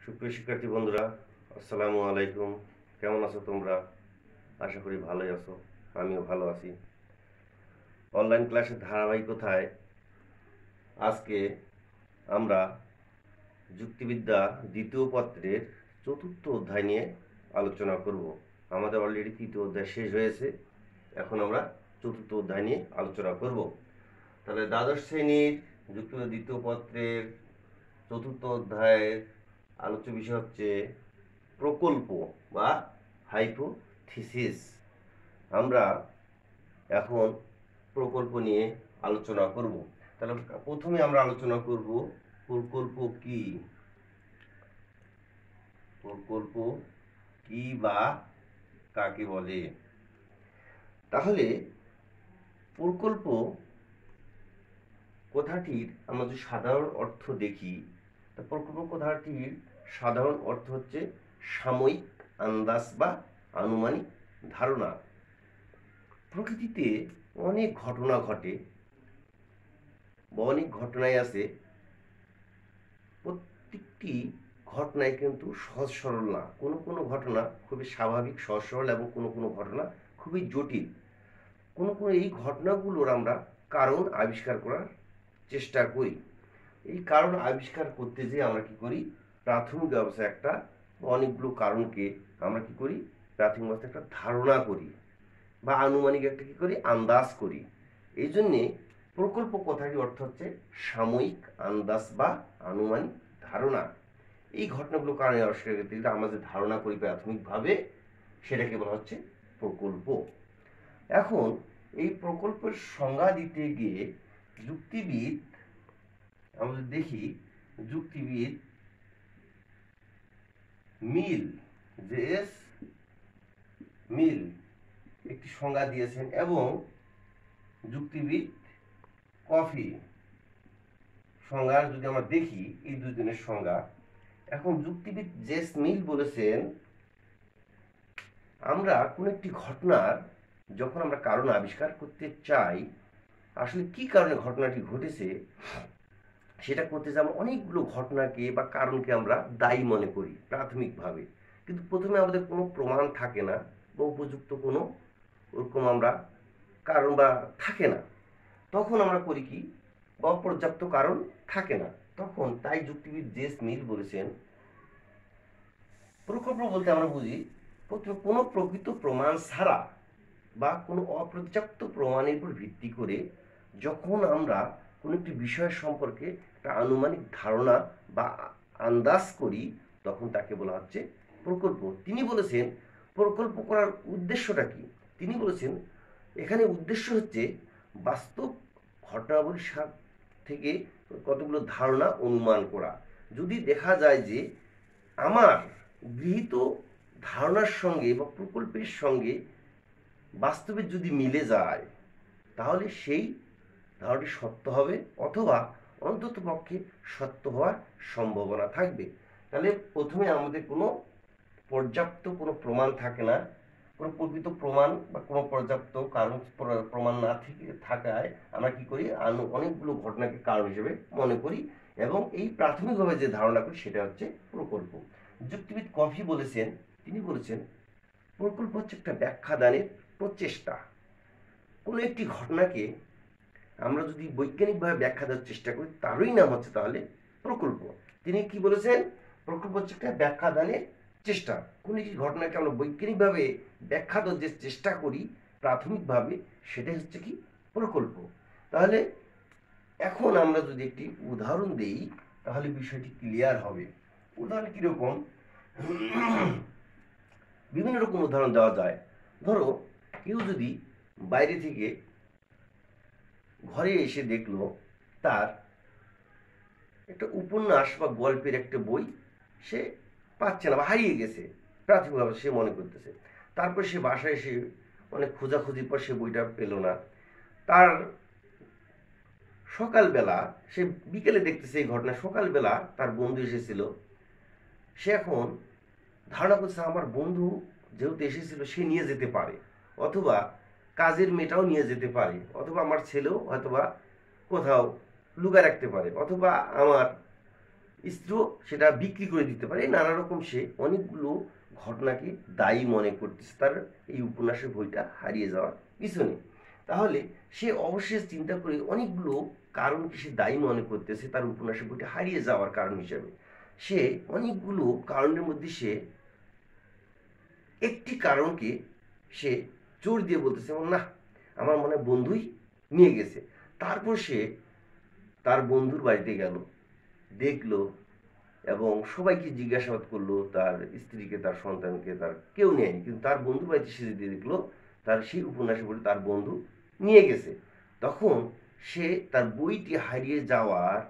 সুপ্রিয় শিক্ষার্থী বন্ধুরা, আসসালামু আলাইকুম। কেমন আছো তোমরা? আশা করি ভালোই আছো। আমিও ভালো আছি। অনলাইন ক্লাসের ধারাবাহিকতায় আজকে আমরা যুক্তিবিদ্যা দ্বিতীয় পত্রের চতুর্থ অধ্যায় নিয়ে আলোচনা করব। আমাদের অলরেডি তৃতীয় অধ্যায় শেষ হয়েছে, এখন আমরা চতুর্থ অধ্যায় নিয়ে আলোচনা করব। তাহলে দ্বাদশ শ্রেণীর যুক্তিবিদ্যা দ্বিতীয় পত্রের চতুর্থ অধ্যায়ের আলোচ্য বিষয় হচ্ছে প্রকল্প বা হাইপোথিসিস। আমরা এখন প্রকল্প নিয়ে আলোচনা করব। তাহলে প্রথমে আমরা আলোচনা করব প্রকল্প কি। প্রকল্প কি বা কাকে বলে? তাহলে প্রকল্প কথাটির আমরা যদি সাধারণ অর্থ দেখি, তা প্রকল্প কথাটির সাধারণ অর্থ হচ্ছে সাময়িক আন্দাজ বা আনুমানিক ধারণা। প্রকৃতিতে অনেক ঘটনা ঘটে বা অনেক ঘটনাই আছে, প্রত্যেকটি ঘটনায় কিন্তু সহজ সরল না। কোনো কোনো ঘটনা খুবই স্বাভাবিক সহজ সরল এবং কোনো কোনো ঘটনা খুবই জটিল। কোনো কোনো এই ঘটনাগুলোর আমরা কারণ আবিষ্কার করার চেষ্টা করি। এই কারণ আবিষ্কার করতে যেয়ে আমরা কি করি, প্রাথমিক অবস্থায় একটা অনেকগুলো কারণকে আমরা কি করি, প্রাথমিক অবস্থায় একটা ধারণা করি বা আনুমানিক একটা কি করি, আন্দাজ করি। এই জন্যে প্রকল্প কথাটির অর্থ হচ্ছে সাময়িক আন্দাজ বা আনুমানিক ধারণা। এই ঘটনাগুলো কারণে আবিষ্কার করতে গেলে আমরা যে ধারণা করি প্রাথমিকভাবে, সেটাকে বলা হচ্ছে প্রকল্প। এখন এই প্রকল্পের সংজ্ঞা দিতে গিয়ে যুক্তিবিদ, আমরা দেখি যুক্তিবিদ মিল, জেএস মিল একটি সংজ্ঞা দিয়েছেন এবং যুক্তিবিদ কফি সংজ্ঞা যদি আমরা দেখি, এই দুজনের সংজ্ঞা। এখন যুক্তিবিদ জেস মিল বলেছেন, আমরা কোন একটি ঘটনার যখন আমরা কারণ আবিষ্কার করতে চাই, আসলে কি কারণে ঘটনাটি ঘটেছে সেটা করতে যে আমরা অনেকগুলো ঘটনাকে বা কারণকে আমরা দায়ী মনে করি প্রাথমিকভাবে, কিন্তু প্রথমে আমাদের কোনো প্রমাণ থাকে না বা উপযুক্ত কোনো ওরকম আমরা কারণ বা থাকে না। তখন আমরা করি কি, বা অপর্যাপ্ত কারণ থাকে না, তখন তাই যুক্তিবিদ জেস মিল বলেছেন প্রকল্প বলতে আমরা বুঝি কোনো প্রকৃত প্রমাণ ছাড়া বা কোনো অপর্যাপ্ত প্রমাণের উপর ভিত্তি করে যখন আমরা কোনো একটি বিষয় সম্পর্কে একটা আনুমানিক ধারণা বা আন্দাজ করি, তখন তাকে বলা হচ্ছে প্রকল্প। তিনি বলেছেন প্রকল্প করার উদ্দেশ্যটা কি। তিনি বলেছেন এখানে উদ্দেশ্য হচ্ছে বাস্তব ঘটনাবলীর থেকে কতগুলো ধারণা অনুমান করা। যদি দেখা যায় যে আমার গৃহীত ধারণার সঙ্গে বা প্রকল্পের সঙ্গে বাস্তবে যদি মিলে যায়, তাহলে সেই ধারণাটি সত্য হবে অথবা অন্তত পক্ষে সত্য হওয়ার সম্ভাবনা থাকবে। তাহলে প্রথমে আমাদের কোনো পর্যাপ্ত কোনো প্রমাণ থাকে না, কোনো প্রকৃত প্রমাণ বা কোনো পর্যাপ্ত কারণ প্রমাণ না থাকায় আমরা কি করি, অনেকগুলো ঘটনাকে কারণ হিসেবে মনে করি এবং এই প্রাথমিকভাবে যে ধারণা করি সেটা হচ্ছে প্রকল্প। যুক্তিবিদ কফি বলেছেন, তিনি বলেছেন প্রকল্প হচ্ছে একটা ব্যাখ্যা দানের প্রচেষ্টা। কোনো একটি ঘটনাকে আমরা যদি বৈজ্ঞানিকভাবে ব্যাখ্যা দেওয়ার চেষ্টা করি, তারই নাম হচ্ছে তাহলে প্রকল্প। তিনি কি বলেছেন, প্রকল্প হচ্ছে একটা ব্যাখ্যা দানের চেষ্টা। কোনো একটি ঘটনাকে আমরা বৈজ্ঞানিকভাবে ব্যাখ্যা দেওয়ার যে চেষ্টা করি প্রাথমিকভাবে, সেটাই হচ্ছে কি প্রকল্প। তাহলে এখন আমরা যদি একটি উদাহরণ দেই, তাহলে বিষয়টি ক্লিয়ার হবে। উদাহরণ কিরকম, বিভিন্ন রকম উদাহরণ দেওয়া যায়। ধরো কেউ যদি বাইরে থেকে ঘরে এসে দেখলো তার একটা উপন্যাস বা গল্পের একটা বই সে পাচ্ছে না বা হারিয়ে গেছে, প্রাথমিকভাবে সে মনে করতেছে। তারপর সে বাসায় এসে অনেক খোঁজাখুঁজির পর সে বইটা পেল না। তার সকালবেলা, সে বিকেলে দেখতেছে এই ঘটনা, সকালবেলা তার বন্ধু এসেছিল। সে এখন ধারণা করছে আমার বন্ধু যেহেতু এসেছিল সে নিয়ে যেতে পারে, অথবা কাজের মেয়েটাও নিয়ে যেতে পারে, অথবা আমার ছেলেও হয়তোবা কোথাও লুকায় রাখতে পারে, অথবা আমার স্ত্রীও সেটা বিক্রি করে দিতে পারে। নানা রকম সে অনেকগুলো ঘটনাকে দায়ী মনে করতেছে তার এই উপন্যাসের বইটা হারিয়ে যাওয়ার পিছনে। তাহলে সে অবশ্যই চিন্তা করে অনেকগুলো কারণকে সে দায়ী মনে করতেছে তার উপন্যাসের বইটা হারিয়ে যাওয়ার কারণ হিসেবে। সে অনেকগুলো কারণের মধ্যে সে একটি কারণকে সে জোর দিয়ে বলতেছে, না আমার মনে হয় বন্ধুই নিয়ে গেছে। তারপর সে তার বন্ধুর বাড়িতে গেল, দেখলো এবং সবাইকে জিজ্ঞাসাবাদ করলো, তার স্ত্রীকে, তার সন্তানকে, তার কেউ নেয়নি। কিন্তু তার বন্ধুর বাড়িতে সে যেতে দেখলো তার সেই উপন্যাসে বলে তার বন্ধু নিয়ে গেছে। তখন সে তার বইটি হারিয়ে যাওয়ার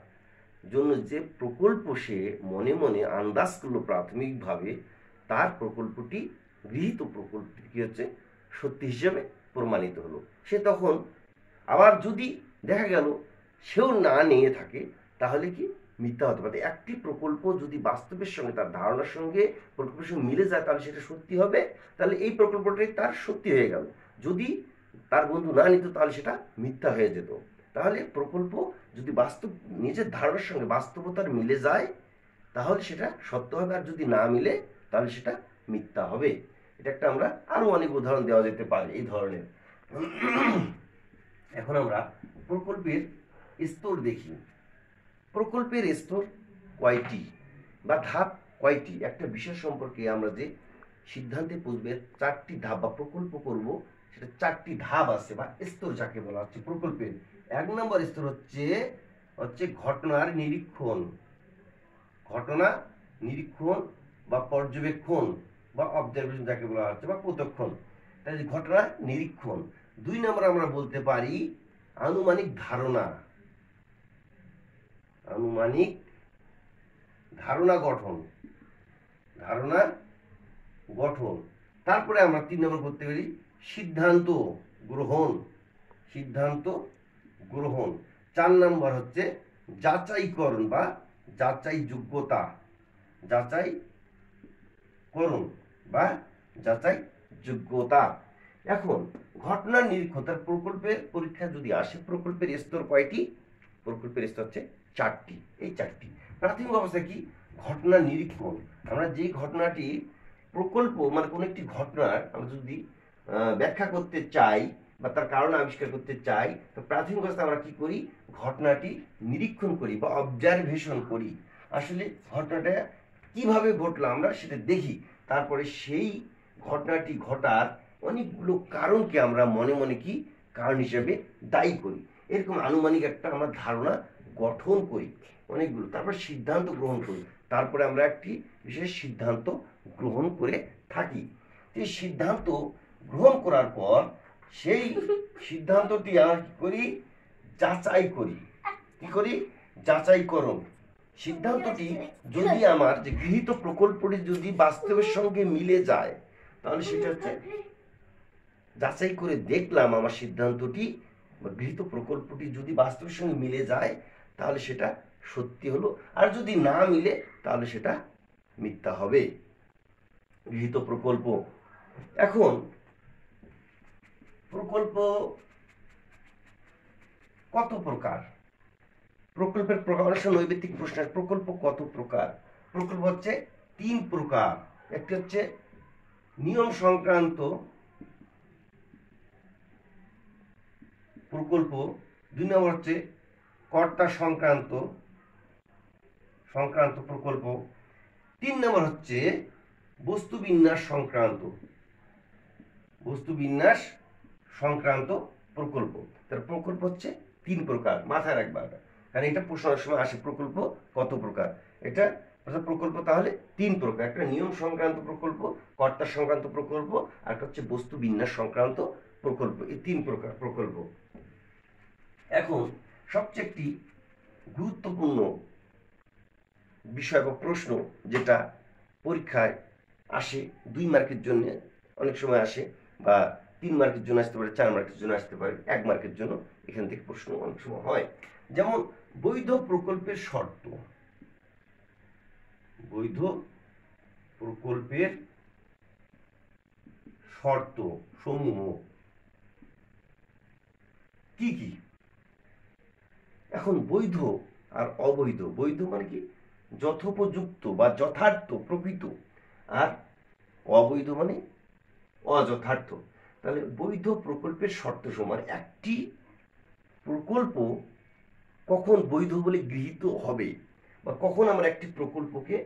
জন্য যে প্রকল্প সে মনে মনে আন্দাজ করলো প্রাথমিকভাবে, তার প্রকল্পটি, গৃহীত প্রকল্পটি কি হচ্ছে, সত্যি হিসেবে প্রমাণিত হলো। সে তখন আবার যদি দেখা গেল সেও না নিয়ে থাকে তাহলে কি মিথ্যা হতে পারে। একটি প্রকল্প যদি বাস্তবের সঙ্গে, তার ধারণার সঙ্গে, প্রকল্পের সঙ্গে মিলে যায় তাহলে সেটা সত্যি হবে, তাহলে এই প্রকল্পটাই তার সত্যি হয়ে গেল। যদি তার বন্ধু না নিত তাহলে সেটা মিথ্যা হয়ে যেত। তাহলে প্রকল্প যদি বাস্তব নিজের ধারণার সঙ্গে বাস্তবতার মিলে যায় তাহলে সেটা সত্য হবে, আর যদি না মিলে তাহলে সেটা মিথ্যা হবে। এটা একটা আমরা আরো অনেক উদাহরণ দেওয়া যেতে পারে এই ধরনের। এখন আমরা প্রকল্পের স্তর দেখি। প্রকল্পের স্তর কয়টি বা ধাপ কয়টি? একটা বিষয় সম্পর্কে আমরা যে সিদ্ধান্তে পৌঁছবে, চারটি ধাপ বা প্রকল্প করব, সেটা চারটি ধাপ আছে বা স্তর যাকে বলা হচ্ছে প্রকল্পের। এক নম্বর স্তর হচ্ছে হচ্ছে ঘটনার নিরীক্ষণ, ঘটনা নিরীক্ষণ বা পর্যবেক্ষণ বা অবজারভেশন যাকে বলা হচ্ছে, বা প্রত্যক্ষণ। তাহলে ঘটনা নিরীক্ষণ। দুই নম্বর আমরা বলতে পারি আনুমানিক ধারণা, আনুমানিক ধারণা গঠন, ধারণা গঠন। তারপরে আমরা তিন নম্বর করতে পারি সিদ্ধান্ত গ্রহণ, সিদ্ধান্ত গ্রহণ। চার নম্বর হচ্ছে যাচাইকরণ বা যাচাই যোগ্যতা, যাচাই করণ বা যাচাই যোগ্যতা। এখন ঘটনার নিরীক্ষণ, তার প্রকল্পের পরীক্ষা যদি আসে, প্রকল্পের স্তর কয়টি? প্রকল্পের স্তর হচ্ছে চারটি। এই চারটি প্রাথমিক অবস্থা কি? ঘটনা নিরীক্ষণ। আমরা যে ঘটনাটি প্রকল্প মানে কোনো একটি ঘটনার আমরা যদি ব্যাখ্যা করতে চাই বা তার কারণ আবিষ্কার করতে চাই, তো প্রাথমিক অবস্থায় আমরা কি করি? ঘটনাটি নিরীক্ষণ করি বা অবজারভেশন করি। আসলে ঘটনাটা কিভাবে ঘটলো আমরা সেটা দেখি, তারপরে সেই ঘটনাটি ঘটার অনেকগুলো কারণকে আমরা মনে মনে কি কারণ হিসেবে দায়ী করি। এরকম আনুমানিক একটা আমরা ধারণা গঠন করি অনেকগুলো, তারপর সিদ্ধান্ত গ্রহণ করি, তারপরে আমরা একটি বিশেষ সিদ্ধান্ত গ্রহণ করে থাকি। এই সিদ্ধান্ত গ্রহণ করার পর সেই সিদ্ধান্তটি আমরা কি করি? যাচাই করি। কি করি? যাচাইকরণ। সিদ্ধান্তটি যদি আমার যে গৃহীত প্রকল্পটি যদি বাস্তবের সঙ্গে মিলে যায় তাহলে সেটা হচ্ছে যাচাই করে দেখলাম আমার সিদ্ধান্তটি বা গৃহীত প্রকল্পটি যদি বাস্তবের সঙ্গে মিলে যায় তাহলে সেটা সত্যি হলো, আর যদি না মিলে তাহলে সেটা মিথ্যা হবে গৃহীত প্রকল্প। এখন প্রকল্প কত প্রকার? প্রকল্পের প্রকার, অনেক সময় নৈবেদিক প্রশ্ন, প্রকল্প কত প্রকার? প্রকল্প হচ্ছে তিন প্রকার। একটি হচ্ছে নিয়ম সংক্রান্ত প্রকল্প, দুই নম্বর হচ্ছে কর্তা সংক্রান্ত সংক্রান্ত প্রকল্প, তিন নম্বর হচ্ছে বস্তু বিন্যাস সংক্রান্ত, বস্তু বিন্যাস সংক্রান্ত প্রকল্প। তার প্রকল্প হচ্ছে তিন প্রকার, মাথায় রাখবা, কারণ এটা প্রশ্নের সময় আসে প্রকল্প কত প্রকার। এটা প্রকল্প তাহলে তিন প্রকার, একটা নিয়ম সংক্রান্ত প্রকল্প, কর্তা সংক্রান্ত প্রকল্প, আর একটা হচ্ছে বস্তু বিন্যাস সংক্রান্ত প্রকল্প। এই তিন প্রকার প্রকল্প। এখন সবচেয়ে একটি গুরুত্বপূর্ণ বিষয় বা প্রশ্ন যেটা পরীক্ষায় আসে 2 মার্কের জন্য অনেক সময় আসে, বা 3 মার্কের জন্য আসতে পারে, 4 মার্কের জন্য আসতে পারে, 1 মার্কের জন্য এখান থেকে প্রশ্ন অনেক সময় হয়। যেমন বৈধ প্রকল্পের শর্ত, বৈধ প্রকল্পের শর্ত সমূহ কি কি? এখন বৈধ আর অবৈধ, বৈধ মানে কি? যথোপযুক্ত বা যথার্থ প্রকৃত, আর অবৈধ মানে অযথার্থ। তাহলে বৈধ প্রকল্পের শর্ত সমান একটি প্রকল্প কখন বৈধ বলে গৃহীত হবে বা কখন আমরা একটি প্রকল্পকে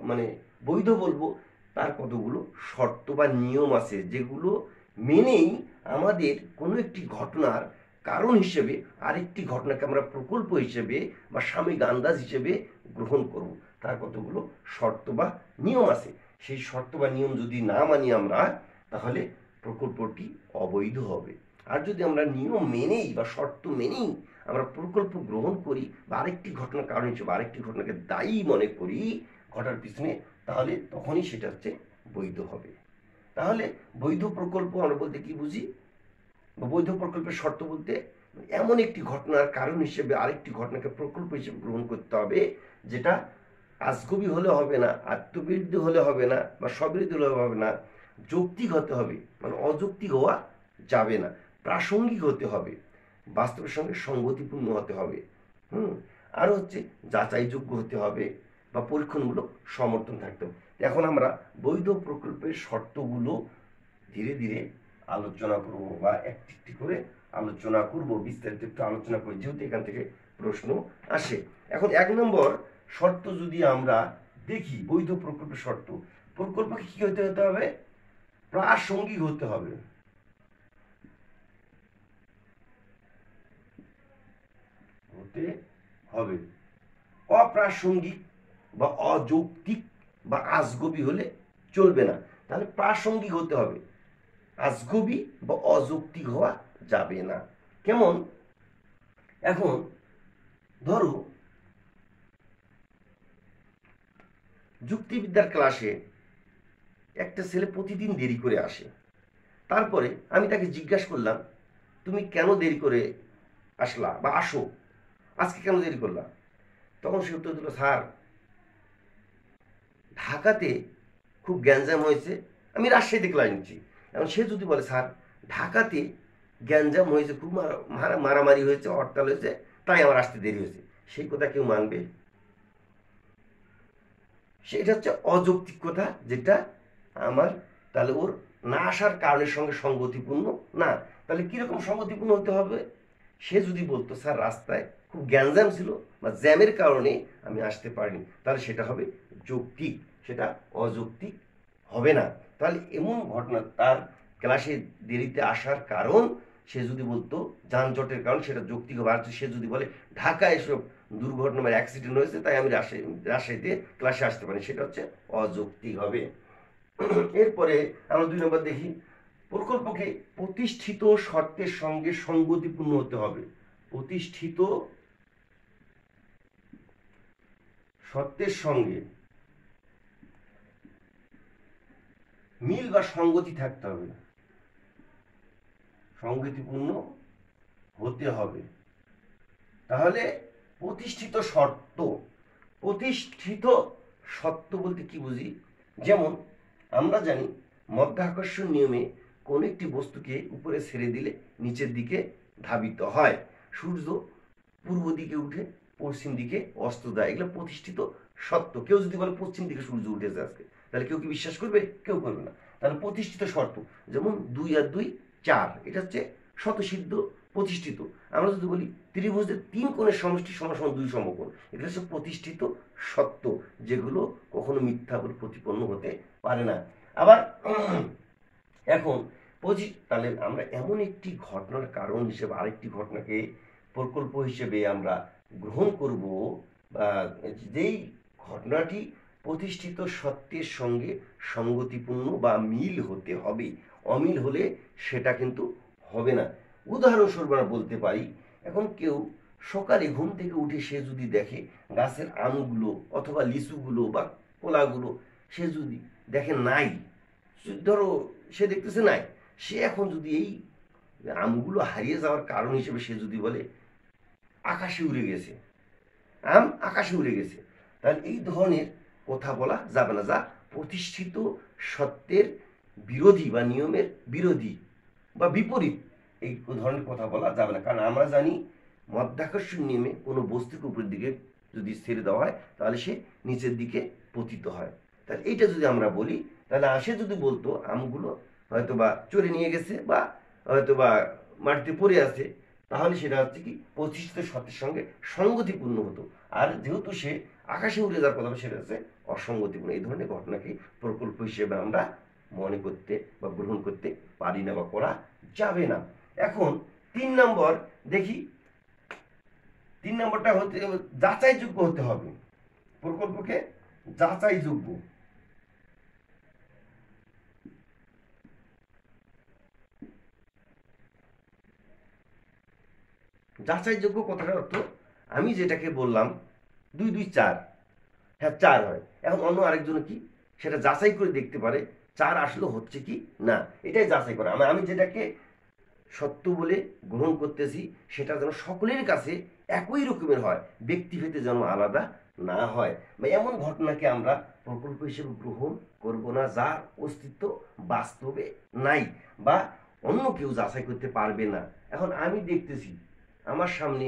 মানে বৈধ বলবো, তার কতগুলো শর্ত বা নিয়ম আছে যেগুলো মেনেই আমাদের কোনো একটি ঘটনার কারণ হিসেবে আরেকটি ঘটনাকে আমরা প্রকল্প হিসেবে বা সাময়িক আন্দাজ হিসেবে গ্রহণ করব। তার কতগুলো শর্ত বা নিয়ম আছে। সেই শর্ত বা নিয়ম যদি না মানি আমরা, তাহলে প্রকল্পটি অবৈধ হবে। আর যদি আমরা নিয়ম মেনেই বা শর্ত মেনেই আমরা প্রকল্প গ্রহণ করি বা আরেকটি ঘটনার কারণ হিসেবে আরেকটি ঘটনাকে দায়ী মনে করি ঘটার পিছনে, তাহলে তখনই সেটা হচ্ছে বৈধ হবে। তাহলে বৈধ প্রকল্প আমরা বলতে কি বুঝি, বা বৈধ প্রকল্পের শর্ত বলতে এমন একটি ঘটনার কারণ হিসেবে আরেকটি ঘটনাকে প্রকল্প হিসেবে গ্রহণ করতে হবে যেটা আজগবি হলে হবে না, আত্মবিরুদ্ধে হলে হবে না, বা স্ববিরোধী হলে হবে না, যৌক্তিক হতে হবে, মানে অযৌক্তিক হওয়া যাবে না, প্রাসঙ্গিক হতে হবে, বাস্তবের সঙ্গে সঙ্গতিপূর্ণ হতে হবে, আর হচ্ছে যাচাইযোগ্য হতে হবে বা পরীক্ষণমূলক সমর্থন থাকতে হবে। এখন আমরা বৈধ প্রকল্পের শর্তগুলো ধীরে ধীরে আলোচনা করব বা একটি একটি করে আলোচনা করব, বিস্তারিত একটু আলোচনা করি যেহেতু এখান থেকে প্রশ্ন আসে। এখন 1 নম্বর শর্ত যদি আমরা দেখি, বৈধ প্রকল্পের শর্ত, প্রকল্পকে কি হতে হবে, প্রাসঙ্গিক হতে হবে। হতে হবে, অপ্রাসঙ্গিক বা অযৌক্তিক বা আজগবি হলে চলবে না। তাহলে প্রাসঙ্গিক হতে হবে, আজগবি বা অযৌক্তিক হওয়া যাবে না। কেমন, এখন ধরো যুক্তিবিদ্যার ক্লাসে একটা ছেলে প্রতিদিন দেরি করে আসে। তারপরে আমি তাকে জিজ্ঞাসা করলাম, তুমি কেন দেরি করে আসলা বা আসো, আজকে কেন দেরি করলা? তখন সে উত্তর দিল, স্যার ঢাকাতে খুব গ্যাঞ্জাম হয়েছে, আমি রাজশাহীতে ক্লাস নিচ্ছি। এখন সে যদি বলে, স্যার ঢাকাতে গ্যাঞ্জাম হয়েছে, খুব মারামারি হয়েছে, হরতাল হয়েছে, তাই আমার আসতে দেরি হয়েছে, সেই কথা কেউ মানবে? সেটা হচ্ছে অযৌক্তিক কথা, যেটা আমার তাহলে ওর না আসার কারণের সঙ্গে সঙ্গতিপূর্ণ না। তাহলে কিরকম সঙ্গতিপূর্ণ হতে হবে? সে যদি বলতো, স্যার রাস্তায় খুব গ্যাঞ্জাম ছিল বা জ্যামের কারণে আমি আসতে পারিনি, তাহলে সেটা হবে যৌক্তিক, সেটা অযৌক্তিক হবে না। তাহলে এমন ঘটনা, তার ক্লাসে দেরিতে আসার কারণ সে যদি বলতো যানজটের কারণ, সেটা যৌক্তিক হবে। আর সে যদি বলে ঢাকায় এসব দুর্ঘটনা বা অ্যাক্সিডেন্ট হয়েছে তাই আমি রাজশাহীতে ক্লাসে আসতে পারি, সেটা হচ্ছে অযৌক্তিক হবে। এরপরে আমরা 2 নম্বর দেখি, প্রকল্পকে প্রতিষ্ঠিত শর্তের সঙ্গে সঙ্গতিপূর্ণ হতে হবে। প্রতিষ্ঠিত শর্তের সঙ্গে মিল বা সঙ্গতি থাকতে হবে, সঙ্গতিপূর্ণ হতে হবে। তাহলে প্রতিষ্ঠিত শর্ত, প্রতিষ্ঠিত শর্ত বলতে কি বুঝি, যেমন আমরা জানি মধ্যাকর্ষণ নিয়মে কোন একটি বস্তুকে উপরে ছেড়ে দিলে নিচের দিকে ধাবিত হয়, সূর্য পূর্ব দিকে উঠে পশ্চিম দিকে অস্ত যায়, এগুলো প্রতিষ্ঠিত সত্য। কেউ যদি বলে পশ্চিম দিকে সূর্য উঠেছে আজকে, তাহলে কেউ কি বিশ্বাস করবে? কেউ করবে না। তাহলে প্রতিষ্ঠিত শর্ত, যেমন 2 আর 2 4, এটা হচ্ছে স্বতঃসিদ্ধ প্রতিষ্ঠিত। আমরা যদি বলি ত্রিভুজের 3 কোণের সমষ্টি সমান 2 সমকোণ, এটা হচ্ছে প্রতিষ্ঠিত সত্য, যেগুলো কখনো মিথ্যা বলে প্রতিপন্ন হতে পারে না। আবার এখন তাহলে আমরা এমন একটি ঘটনার কারণ হিসেবে আরেকটি ঘটনাকে প্রকল্প হিসেবে আমরা গ্রহণ করব, বা যেই ঘটনাটি প্রতিষ্ঠিত সত্যের সঙ্গে সঙ্গতিপূর্ণ বা মিল হতে হবে, অমিল হলে সেটা কিন্তু হবে না। উদাহরণস্বরূপ আমরা বলতে পারি, এখন কেউ সকালে ঘুম থেকে উঠে সে যদি দেখে গাছের আমগুলো অথবা লিচুগুলো বা কলাগুলো সে যদি দেখে নাই, ধরো সে দেখতেছে নাই, সে এখন যদি এই আমগুলো হারিয়ে যাওয়ার কারণ হিসেবে সে যদি বলে আকাশে উড়ে গেছে, আম আকাশে উড়ে গেছে, তাহলে এই ধরনের কথা বলা যাবে না, যা প্রতিষ্ঠিত সত্যের বিরোধী বা নিয়মের বিরোধী বা বিপরীত, এই ধরনের কথা বলা যাবে না। কারণ আমরা জানি মধ্যাকর্ষণ নিয়মে কোনো বস্তুকে উপরের দিকে যদি ছেড়ে দেওয়া হয় তাহলে সে নিচের দিকে পতিত হয়। তাহলে এইটা যদি আমরা বলি, তাহলে সে যদি বলতো আমগুলো হয়তো বা চড়ে নিয়ে গেছে বা হয়তো বা মাটিতে পড়ে আছে, তাহলে সেটা হচ্ছে কি প্রতিষ্ঠিত সত্যের সঙ্গে সঙ্গতিপূর্ণ হতো। আর যেহেতু সে আকাশে উড়ে যাওয়ার কথা, সেটা হচ্ছে অসঙ্গতিপূর্ণ। এই ধরনের ঘটনাকে প্রকল্প হিসেবে আমরা মনে করতে বা গ্রহণ করতে পারি না বা করা যাবে না। এখন 3 নম্বর দেখি, 3 নম্বরটা হতে যাচাইযোগ্য হতে হবে। প্রকল্পকে যাচাইযোগ্য। যাচাইযোগ্য কথাটার অর্থ, আমি যেটাকে বললাম 2 2 4, হ্যাঁ 4 হয়, এখন অন্য আরেকজন কি সেটা যাচাই করে দেখতে পারে 4 আসলে হচ্ছে কি না, এটাই যাচাই করা। আমি যেটাকে সত্য বলে গ্রহণ করতেছি সেটা যেন সকলের কাছে একই রকমের হয়, ব্যক্তিভেদে যেন আলাদা না হয়। বা এমন ঘটনাকে আমরা প্রকল্প হিসেবে গ্রহণ করব না যার অস্তিত্ব বাস্তবে নাই বা অন্য কেউ যাচাই করতে পারবে না। এখন আমি দেখতেছি আমার সামনে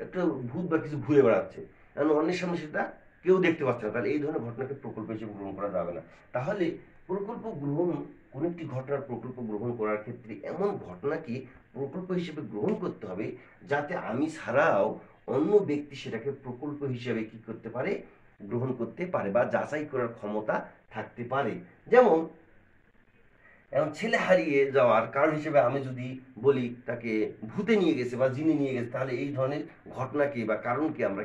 একটা ভূত বা কিছু ঘুরে বেড়াচ্ছে, এখন অন্যের সামনে সেটা কেউ দেখতে পাচ্ছে না, তাহলে এই ধরনের ঘটনাকে প্রকল্প হিসেবে গ্রহণ করা যাবে না। তাহলে প্রকল্প গ্রহণ, কোন একটি ঘটনার প্রকল্প গ্রহণ করার ক্ষেত্রে এমন ঘটনাকে প্রকল্প হিসেবে গ্রহণ করতে হবে যাতে আমি ছাড়াও অন্য ব্যক্তি সেটাকে প্রকল্প হিসেবে কি করতে পারে, গ্রহণ করতে পারে বা যাচাই করার ক্ষমতা থাকতে পারে। যেমন এখন ছেলে হারিয়ে যাওয়ার কারণ হিসেবে আমি যদি বলি তাকে ভূতে নিয়ে গেছে বা জিনে নিয়ে গেছে, তাহলে এই ধরনের ঘটনাকে বা কারণকে আমরা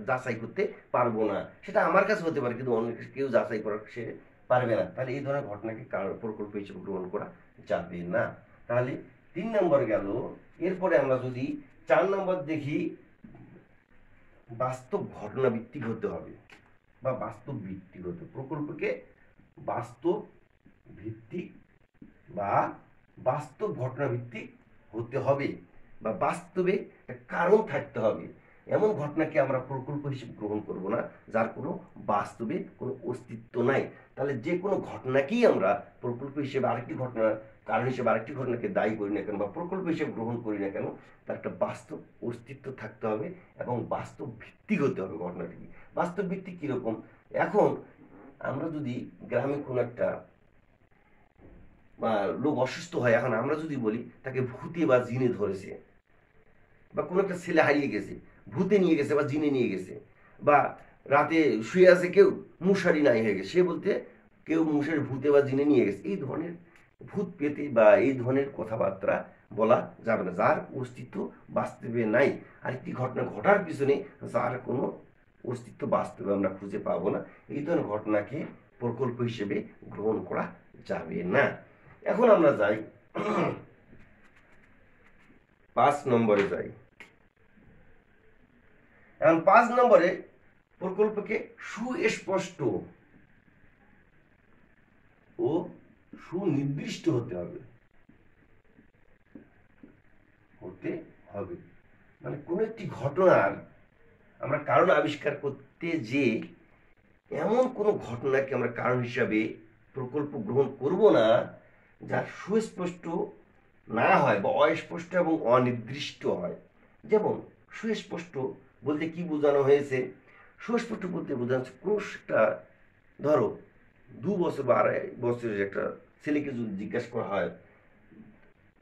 যাচাই করতে পারবো না। সেটা আমার কাছে হতে পারে কিন্তু অন্য কেউ যাচাই করা সে পারবে না, তাহলে এই ধরনের ঘটনাকে প্রকল্প হিসেবে গ্রহণ করা যাবে না। তাহলে 3 নম্বর গেল। এরপরে আমরা যদি 4 নম্বর দেখি, বাস্তব ঘটনা ভিত্তিক হতে হবে বা বাস্তব ভিত্তিক হতে, প্রকল্পকে বাস্তব ভিত্তিক বা বাস্তব ঘটনা ভিত্তিক হতে হবে বা বাস্তবে কারণ থাকতে হবে। এমন ঘটনাকে আমরা প্রকল্প হিসেবে গ্রহণ করব না যার কোনো বাস্তবে কোনো অস্তিত্ব নাই। তাহলে যে কোনো ঘটনাকেই আমরা প্রকল্প হিসেবে আরেকটি ঘটনার কারণ হিসেবে আরেকটি ঘটনাকে দায়ী করি না কেন বা প্রকল্প হিসেবে গ্রহণ করি না কেন, তার একটা বাস্তব অস্তিত্ব থাকতে হবে এবং বাস্তব ভিত্তিক হতে হবে ঘটনাটি। বাস্তব ভিত্তিক কীরকম, এখন আমরা যদি গ্রামে কোনো একটা বা লোক অসুস্থ হয়, এখন আমরা যদি বলি তাকে ভূতে বা জিনে ধরেছে বা কোনো একটা ছেলে হারিয়ে গেছে, ভূতে নিয়ে গেছে বা জিনে নিয়ে গেছে, বা রাতে শুয়ে আছে কেউ মশারি নাই হয়ে গেছে, সে বলতে কেউ মশারি ভূতে বা জিনে নিয়ে গেছে, এই ধরনের ভূত পেতে বা এই ধরনের কথাবার্তা বলা যাবে না যার অস্তিত্ব বাস্তবে নাই। আরেকটি ঘটনা ঘটার পিছনে যার কোনো অস্তিত্ব বাস্তবে আমরা খুঁজে পাবো না, এই ধরনের ঘটনাকে প্রকল্প হিসেবে গ্রহণ করা যাবে না। এখন আমরা যাই 5 নম্বরে যাই। এখন 5 নম্বরে প্রকল্পকে সুস্পষ্ট ও সুনির্দিষ্ট হতে হবে, মানে কোন একটি ঘটনার আমরা কারণ আবিষ্কার করতে যে এমন কোন ঘটনাকে আমরা কারণ হিসাবে প্রকল্প গ্রহণ করব না যার সুস্পষ্ট না হয় বা অস্পষ্ট এবং অনির্দিষ্ট হয়। যেমন সুস্পষ্ট বলতে কি বোঝানো হয়েছে, সুস্পষ্ট বলতে বোঝানো হচ্ছে কোন একটা, ধরো 2 বছর বা 2.5 বছরের একটা ছেলেকে যদি জিজ্ঞাসা করা হয়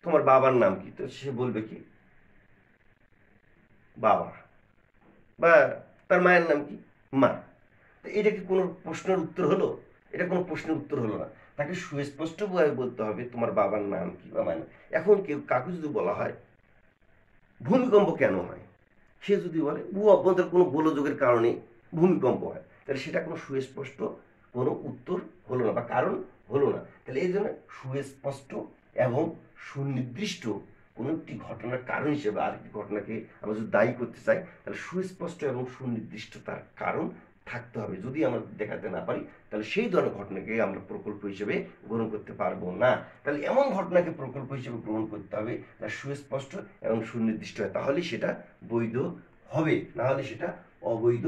তোমার বাবার নাম কি, তো সে বলবে কি বাবা, বা তার মায়ের নাম কি মা। তো এটা কি কোনো প্রশ্নের উত্তর হলো? এটা কোনো প্রশ্নের উত্তর হলো না। তাকে সুস্পষ্টভাবে বলতে হবে তোমার বাবার নাম কি বা মায়ের নাম। এখন কেউ কাউকে যদি বলা হয় ভূমিকম্প কেন হয়, সে যদি বলে ভূ অভ্যন্তর কোনো গোলযোগের কারণে ভূমিকম্প হয়, তাহলে সেটা কোনো সুস্পষ্ট কোনো উত্তর হলো না বা কারণ হলো না। তাহলে এই জন্য সুস্পষ্ট এবং সুনির্দিষ্ট কোনো একটি ঘটনার কারণ হিসেবে আরেকটি ঘটনাকে আমরা যদি দায়ী করতে চাই, তাহলে সুস্পষ্ট এবং সুনির্দিষ্ট তার কারণ থাকতে হবে। যদি আমরা দেখাতে না পারি, তাহলে সেই ধরনের ঘটনাকে আমরা প্রকল্প হিসেবে গ্রহণ করতে পারবো না। তাহলে এমন ঘটনাকে প্রকল্প হিসেবে গ্রহণ করতে হবে যা সুস্পষ্ট এবং সুনির্দিষ্ট হয়, তাহলে সেটা বৈধ হবে, না হলে সেটা অবৈধ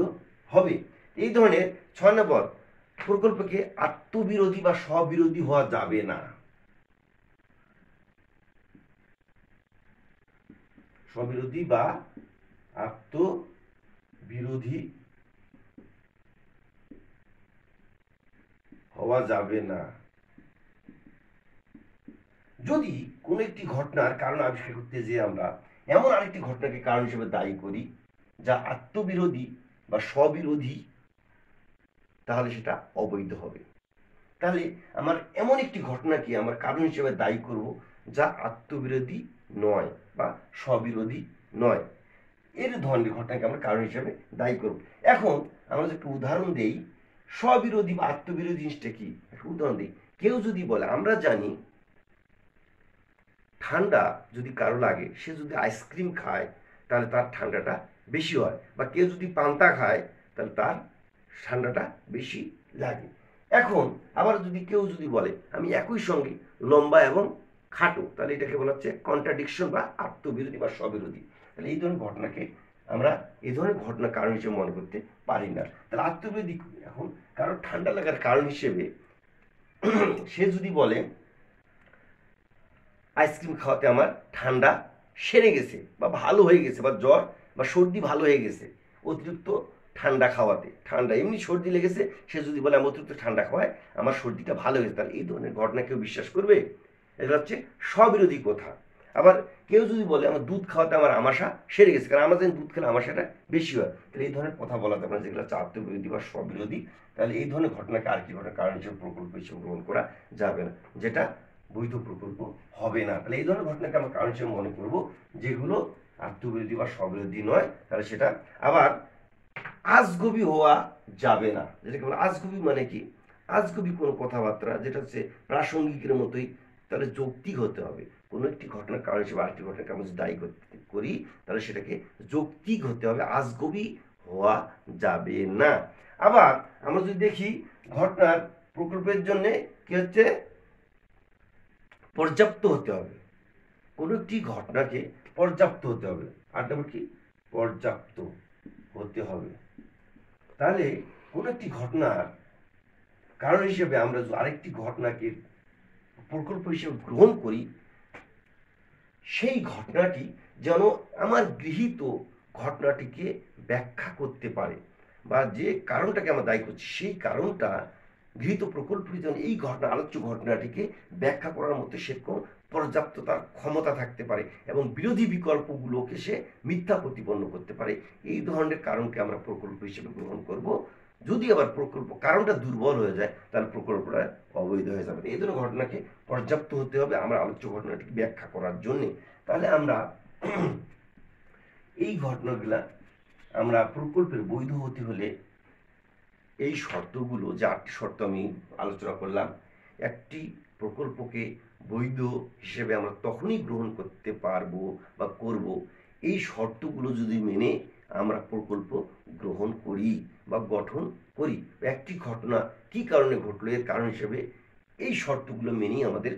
হবে। এই ধরনের 6 নম্বর, প্রকল্পকে আত্মবিরোধী বা স্ববিরোধী হওয়া যাবে না। স্ববিরোধী বা আত্মবিরোধী হওয়া যাবে না। যদি কোনো একটি ঘটনার কারণ আবিষ্কার করতে যেয়ে আমরা এমন আরেকটি ঘটনাকে কারণ হিসেবে দায়ী করি যা আত্মবিরোধী বা স্ববিরোধী, তাহলে সেটা অবৈধ হবে। তাহলে আমার এমন একটি ঘটনাকে আমার কারণ হিসেবে দায়ী করব যা আত্মবিরোধী নয় বা স্ববিরোধী নয়, এর ধরনের ঘটনাকে আমরা কারণ হিসেবে দায়ী করব। এখন আমরা যদি একটু উদাহরণ দেই, স্ববিরোধী বা আত্মবিরোধী জিনিসটা কি, একটা উদাহরণ দিই। কেউ যদি বলে, আমরা জানি ঠান্ডা যদি কারো লাগে, সে যদি আইসক্রিম খায় তাহলে তার ঠান্ডাটা বেশি হয়, বা কেউ যদি পান্তা খায় তাহলে তার ঠান্ডাটা বেশি লাগে। এখন আবার যদি কেউ যদি বলে আমি একই সঙ্গে লম্বা এবং খাটো, তাহলে এটাকে বলা হচ্ছে কন্ট্রাডিকশন বা আত্মবিরোধী বা স্ববিরোধী। তাহলে এই ধরনের ঘটনাকে আমরা এই ধরনের ঘটনা কারণ হিসেবে মনে করতে পারি না। তাহলে আত্মবিরোধী, এখন কারো ঠান্ডা লাগার কারণ হিসেবে সে যদি বলে আইসক্রিম খাওয়াতে আমার ঠান্ডা সেরে গেছে বা ভালো হয়ে গেছে, বা জ্বর বা সর্দি ভালো হয়ে গেছে অতিরিক্ত ঠান্ডা খাওয়াতে, ঠান্ডা এমনি সর্দি লেগেছে, সে যদি বলে আমি অতিরিক্ত ঠান্ডা খাওয়ায় আমার সর্দিটা ভালো হয়েছে, তাহলে এই ধরনের ঘটনা কেউ বিশ্বাস করবে? এটা হচ্ছে স্ববিরোধী কথা। আবার কেউ যদি বলে আমার দুধ খাওয়াতে আমার আমাশা সেরে গেছে, কারণ আমরা জানি দুধ খেলে আমাশাটা বেশি হয়, তাহলে এই ধরনের কথা বলাতে আমরা যেগুলো হচ্ছে আত্মবিরোধী বা স্ববিরোধী, তাহলে এই ধরনের ঘটনাকে আর কি ঘটনা কারণ হিসেবে প্রকল্প হিসেবে গ্রহণ করা যাবে না, যেটা বৈধ প্রকল্প হবে না। তাহলে এই ধরনের ঘটনাকে আমরা কারণ হিসেবে মনে করব যেগুলো আত্মবিরোধী বা স্ববিরোধী নয়, তাহলে সেটা। আবার আজগুবি হওয়া যাবে না, যেটাকে বলে আজগুবি মানে কি, আজগুবি কোনো কথাবার্তা যেটা হচ্ছে প্রাসঙ্গিকের মতোই, তাহলে যৌক্তিক হতে হবে। কোনো একটি ঘটনার কারণ হিসেবে আরেকটি ঘটনাকে আমরা যদি দায়ী করি তাহলে সেটাকে যৌক্তিক হতে হবে, আজগুবি হওয়া যাবে না। আবার আমরা যদি দেখি ঘটনার প্রকল্পের জন্য কি হচ্ছে, পর্যাপ্ত হতে হবে। কোনো একটি ঘটনাকে পর্যাপ্ত হতে হবে, আর নম্বর কি, পর্যাপ্ত হতে হবে। তাহলে কোনো একটি ঘটনার কারণ হিসেবে আমরা আরেকটি ঘটনাকে প্রকল্প হিসেবে গ্রহণ করি, সেই ঘটনাটি যেন আমার গৃহীত ঘটনাটিকে ব্যাখ্যা করতে পারে, বা যে কারণটাকে আমরা দায়ী করছি সেই কারণটা গৃহীত প্রকল্পটি যেন এই ঘটনা আলোচ্য ঘটনাটিকে ব্যাখ্যা করার মতো সেরকম পর্যাপ্ত তার ক্ষমতা থাকতে পারে, এবং বিরোধী বিকল্পগুলোকে সে মিথ্যা প্রতিপন্ন করতে পারে। এই ধরনের কারণকে আমরা প্রকল্প হিসেবে গ্রহণ করব। যদি আবার প্রকল্প কারণটা দুর্বল হয়ে যায় তাহলে প্রকল্পটা অবৈধ হয়ে যাবে। এই ধরনের ঘটনাকে পর্যাপ্ত হতে হবে আমরা আলোচ্য ঘটনাটিকে ব্যাখ্যা করার জন্যে। তাহলে আমরা এই ঘটনাগুলা আমরা প্রকল্পের বৈধ হতে হলে এই শর্তগুলো, যে 8টি শর্ত আমি আলোচনা করলাম, একটি প্রকল্পকে বৈধ হিসেবে আমরা তখনই গ্রহণ করতে পারবো বা করব এই শর্তগুলো যদি মেনে আমরা প্রকল্প গ্রহণ করি বা গঠন করি। একটি ঘটনা কি কারণে ঘটলো এর কারণ হিসেবে এই শর্তগুলো মেনেই আমাদের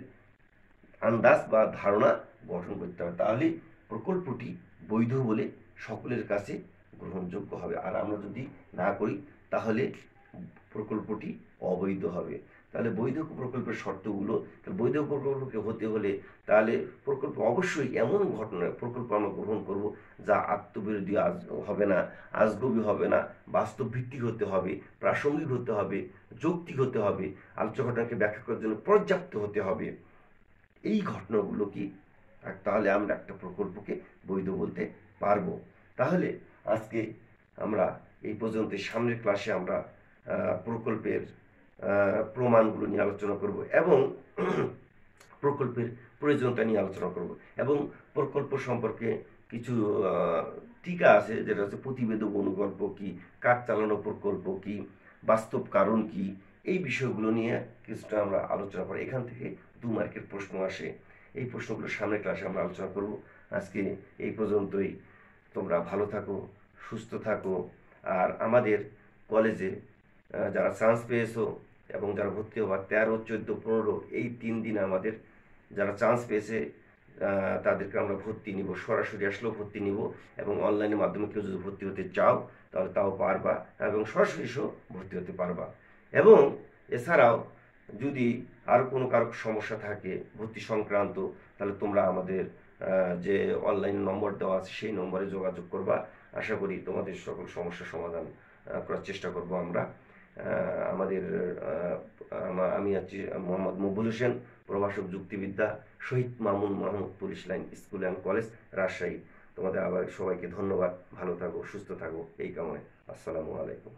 আন্দাজ বা ধারণা গঠন করতে হবে, তাহলে প্রকল্পটি বৈধ বলে সকলের কাছে গ্রহণযোগ্য হবে। আর আমরা যদি না করি তাহলে প্রকল্পটি অবৈধ হবে। তাহলে বৈধ প্রকল্পের শর্তগুলো, বৈধ প্রকল্পকে হতে হলে তাহলে প্রকল্প অবশ্যই এমন ঘটনা প্রকল্প আমরা গ্রহণ করব যা আত্মবিরোধী হবে না, আজগবি হবে না, বাস্তব ভিত্তিক হতে হবে, প্রাসঙ্গিক হতে হবে, যৌক্তিক হতে হবে, আলোচ্য ঘটনাকে ব্যাখ্যা করার জন্য পর্যাপ্ত হতে হবে। এই ঘটনাগুলো কি, তাহলে আমরা একটা প্রকল্পকে বৈধ বলতে পারবো। তাহলে আজকে আমরা এই পর্যন্ত, সামনের ক্লাসে আমরা প্রকল্পের প্রমাণগুলো নিয়ে আলোচনা করব, এবং প্রকল্পের প্রয়োজনতা নিয়ে আলোচনা করব, এবং প্রকল্প সম্পর্কে কিছু টিকা আছে, যেটা হচ্ছে প্রতিবেদক অনুকল্প কি, কাজ চালানো প্রকল্প কি, বাস্তব কারণ কি, এই বিষয়গুলো নিয়ে কিছুটা আমরা আলোচনা করি। এখান থেকে 2 মার্কের প্রশ্ন আসে, এই প্রশ্নগুলো সামনের ক্লাসে আমরা আলোচনা করব। আজকে এই পর্যন্তই। তোমরা ভালো থাকো, সুস্থ থাকো। আর আমাদের কলেজে যারা চান্স পেয়েছো এবং যারা ভর্তি হওয়ার 13, 14, 15 এই 3 দিনে আমাদের যারা চান্স পেয়েছে তাদেরকে আমরা ভর্তি নিব, সরাসরি আসলেও ভর্তি নিব, এবং অনলাইনের মাধ্যমে কেউ যদি ভর্তি হতে চাও তাহলে তাও পারবা, এবং সরাসরি এসেও ভর্তি হতে পারবা। এবং এছাড়াও যদি আরও কোনো কারো সমস্যা থাকে ভর্তি সংক্রান্ত, তাহলে তোমরা আমাদের যে অনলাইন নম্বর দেওয়া আছে সেই নম্বরে যোগাযোগ করবা। আশা করি তোমাদের সকল সমস্যার সমাধান করার চেষ্টা করব আমরা। আমাদের আমি আছি মোহাম্মদ মকবুল হোসেন, প্রভাষক যুক্তিবিদ্যা, Shahid Mamun Mahmud police line school and college, Rajshahi. তোমাদের আবার সবাইকে ধন্যবাদ। ভালো থাকো, সুস্থ থাকো এই কামনায়। আসসালামু আলাইকুম।